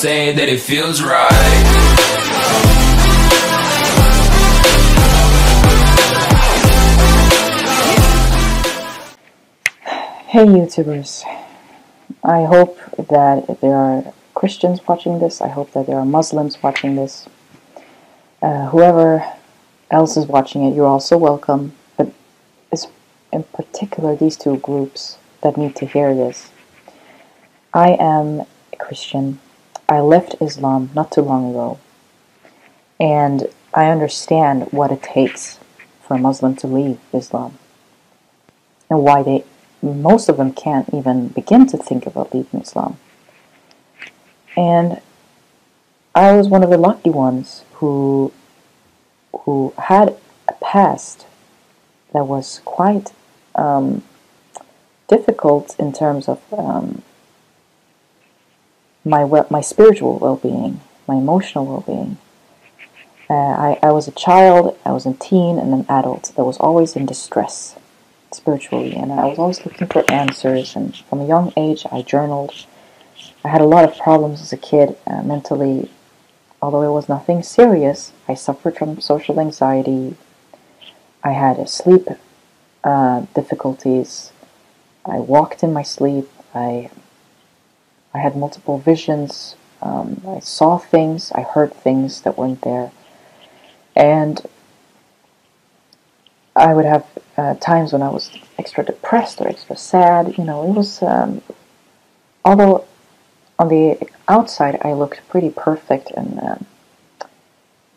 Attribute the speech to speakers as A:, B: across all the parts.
A: say that it feels right.
B: Hey YouTubers, I hope that there are Christians watching this, I hope that there are Muslims watching this. Whoever else is watching it, you're also welcome, but it's in particular these two groups that need to hear this. I am a Christian. I left Islam not too long ago, and I understand what it takes for a Muslim to leave Islam, and why most of them can't even begin to think about leaving Islam. And I was one of the lucky ones who had a past that was quite difficult in terms of my spiritual well-being, my emotional well-being. I was a child, I was a teen, and an adult that was always in distress spiritually, and I was always looking for answers, and from a young age I journaled. I had a lot of problems as a kid mentally. Although it was nothing serious, I suffered from social anxiety, I had sleep difficulties, I walked in my sleep, I had multiple visions, I saw things, I heard things that weren't there, and I would have times when I was extra depressed or extra sad. It was, although on the outside I looked pretty perfect, and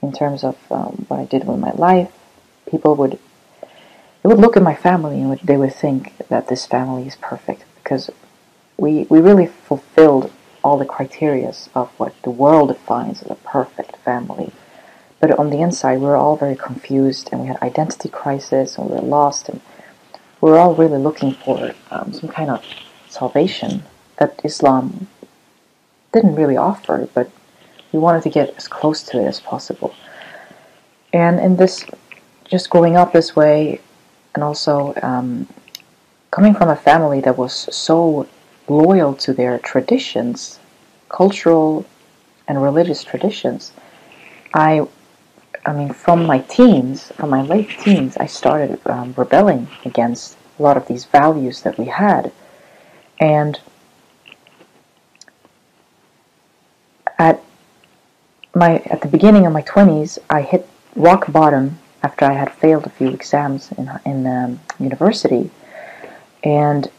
B: in terms of what I did with my life, people would look at my family and they would think that this family is perfect, because we really fulfilled all the criteria of what the world defines as a perfect family. But on the inside, we were all very confused, and we had identity crisis, and we were lost, and we were all really looking for some kind of salvation that Islam didn't really offer, but we wanted to get as close to it as possible. And in this, just growing up this way, and also coming from a family that was so loyal to their traditions, cultural and religious traditions, I mean, from my late teens, I started rebelling against a lot of these values that we had. And at the beginning of my 20s, I hit rock bottom after I had failed a few exams in university. And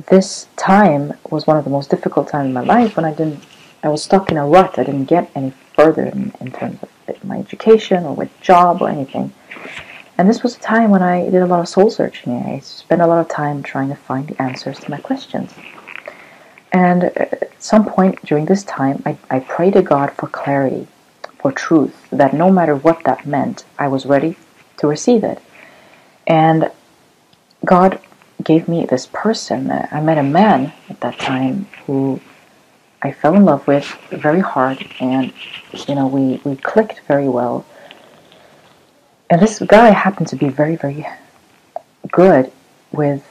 B: this time was one of the most difficult times in my life, when I was stuck in a rut. I didn't get any further in terms of my education or with job or anything. And this was a time when I did a lot of soul searching. I spent a lot of time trying to find the answers to my questions. And at some point during this time, I prayed to God for clarity, for truth, that no matter what that meant, I was ready to receive it. And God gave me this person. I met a man at that time who I fell in love with very hard, and we clicked very well. And this guy happened to be very, very good with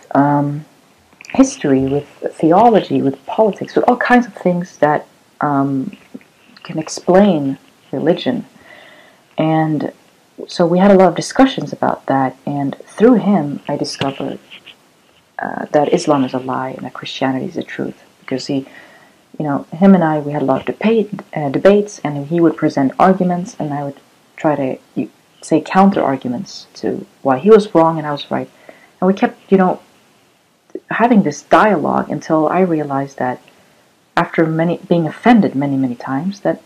B: history, with theology, with politics, with all kinds of things that can explain religion. And so we had a lot of discussions about that, and through him I discovered that Islam is a lie and that Christianity is the truth. Because him and I, we had a lot of debates, and he would present arguments, and I would try to say counter arguments to why he was wrong and I was right. And we kept, having this dialogue until I realized that after being offended many, many times, that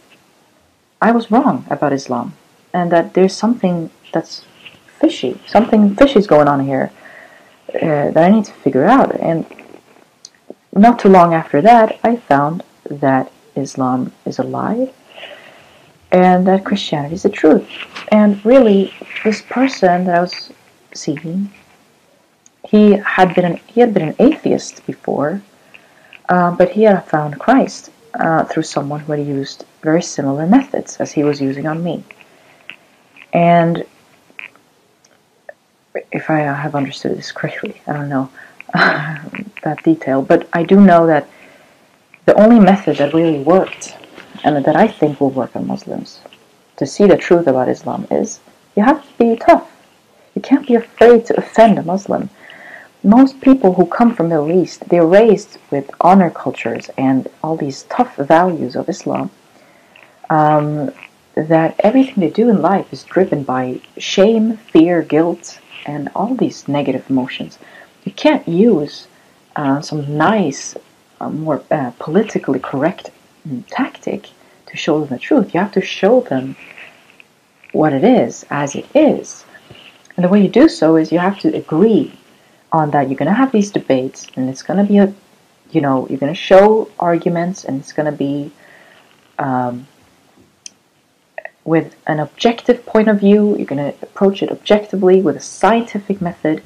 B: I was wrong about Islam, and that there's something that's fishy. Something fishy's going on here that I need to figure out. And not too long after that, I found that Islam is a lie and that Christianity is the truth. And really, this person that I was seeking, he had been an atheist before, but he had found Christ through someone who had used very similar methods as he was using on me. And if I have understood this correctly, I don't know that detail, but I do know that The only method that really worked, and that I think will work on Muslims, to see the truth about Islam is you have to be tough. You can't be afraid to offend a Muslim. Most people who come from the Middle East, they're raised with honor cultures and all these tough values of Islam, that everything they do in life is driven by shame, fear, guilt, and all these negative emotions. You can't use some nice, more politically correct tactic to show them the truth. You have to show them what it is as it is. And the way you do so is you have to agree on that. You're going to have these debates, and it's going to be you're going to show arguments, and it's going to be with an objective point of view. You're going to approach it objectively with a scientific method,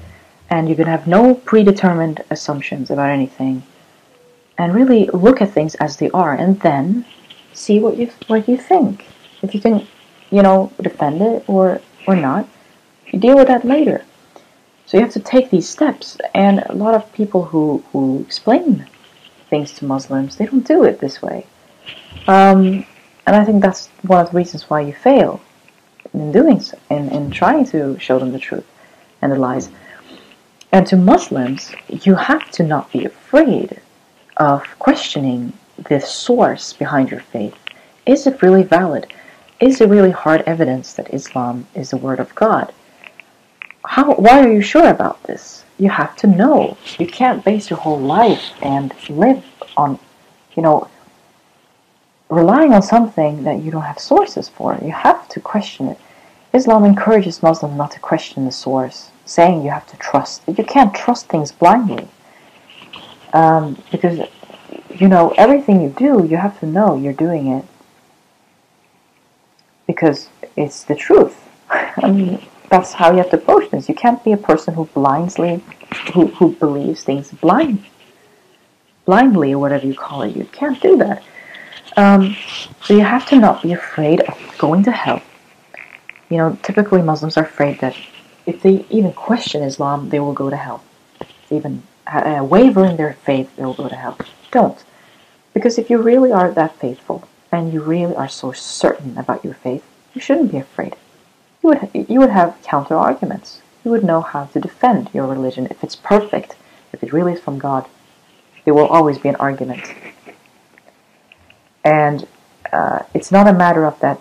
B: and you're going to have no predetermined assumptions about anything, and really look at things as they are, and then see what you think. If you can, defend it or not, you deal with that later. So you have to take these steps, and a lot of people who explain things to Muslims, they don't do it this way. And I think that's one of the reasons why you fail in doing so, in trying to show them the truth and the lies. And to Muslims, you have to not be afraid of questioning the source behind your faith. Is it really valid? Is there really hard evidence that Islam is the word of God? Why are you sure about this? You have to know. You can't base your whole life and live on, relying on something that you don't have sources for. You have to question it. Islam encourages Muslims not to question the source, saying you have to trust. You can't trust things blindly. Because, everything you do, you have to know you're doing it because it's the truth. I mean, that's how you have to approach this. You can't be a person who who believes things blindly, or whatever you call it. You can't do that. So you have to not be afraid of going to hell. Typically Muslims are afraid that if they even question Islam, they will go to hell. If they even waver in their faith, they will go to hell. Don't. Because if you really are that faithful, and you really are so certain about your faith, you shouldn't be afraid. You would have counter arguments. You would know how to defend your religion. If it's perfect, if it really is from God, there will always be an argument. And it's not a matter of that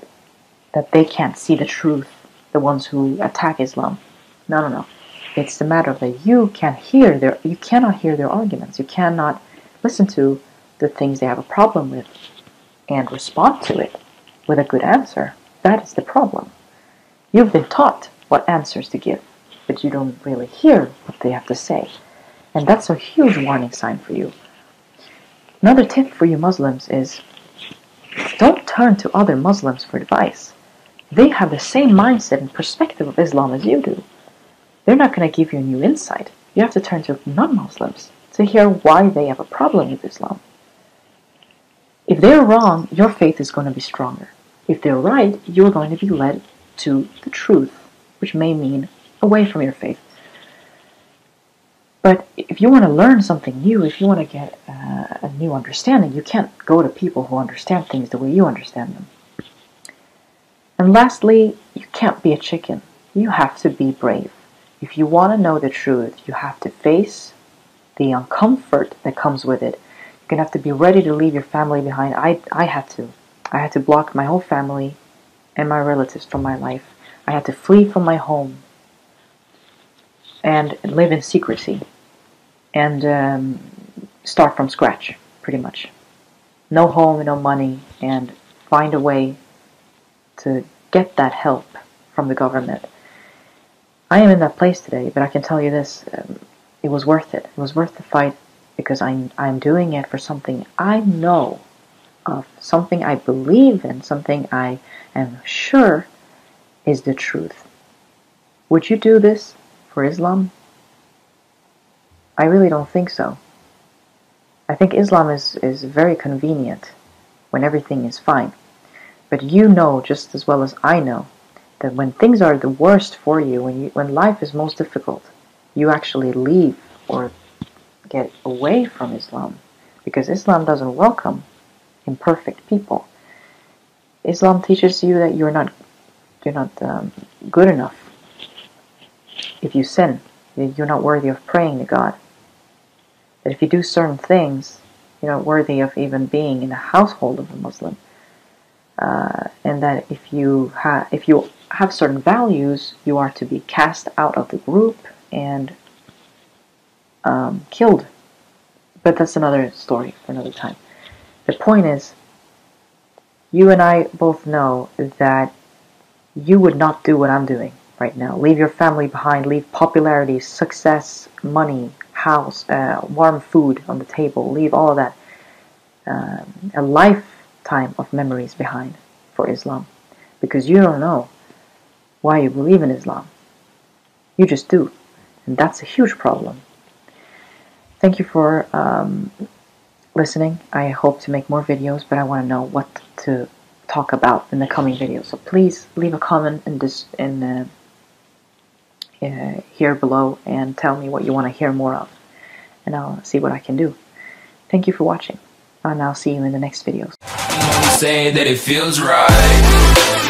B: they can't see the truth, the ones who attack Islam. No. It's the matter of that you cannot hear their arguments. You cannot listen to the things they have a problem with and respond to it with a good answer. That is the problem. You've been taught what answers to give, but you don't really hear what they have to say. And that's a huge warning sign for you. Another tip for you Muslims is, don't turn to other Muslims for advice. They have the same mindset and perspective of Islam as you do. They're not going to give you a new insight. You have to turn to non-Muslims to hear why they have a problem with Islam. If they're wrong, your faith is going to be stronger. If they're right, you're going to be led to the truth, which may mean away from your faith. But if you want to learn something new, if you want to get a new understanding, you can't go to people who understand things the way you understand them. And lastly, you can't be a chicken. You have to be brave. If you want to know the truth, you have to face the uncomfort that comes with it. You're going to have to be ready to leave your family behind. I had to. I had to block my whole family and my relatives from my life. I had to flee from my home and live in secrecy and start from scratch, pretty much. No home, no money, and find a way to get that help from the government. I am in that place today, but I can tell you this, it was worth it. It was worth the fight because I'm doing it for something I know of, something I believe in, something I am sure is the truth. Would you do this for Islam? I really don't think so. I think Islam is very convenient when everything is fine. But you know just as well as I know that when things are the worst for you, when life is most difficult, you actually leave or get away from Islam because Islam doesn't welcome imperfect people. Islam teaches you that you're not good enough. If you sin, you're not worthy of praying to God. That if you do certain things, you're not worthy of even being in the household of a Muslim. And that if you have certain values, you are to be cast out of the group and killed. But that's another story for another time. The point is, you and I both know that you would not do what I'm doing right now. Leave your family behind, leave popularity, success, money, house, warm food on the table, leave all of that. A lifetime of memories behind for Islam. Because you don't know why you believe in Islam. You just do. And that's a huge problem. Thank you for listening. I hope to make more videos, but I want to know what to talk about in the coming videos. So please leave a comment here below and tell me what you want to hear more of. And I'll see what I can do. Thank you for watching. And I'll see you in the next videos.
A: Say that it feels right.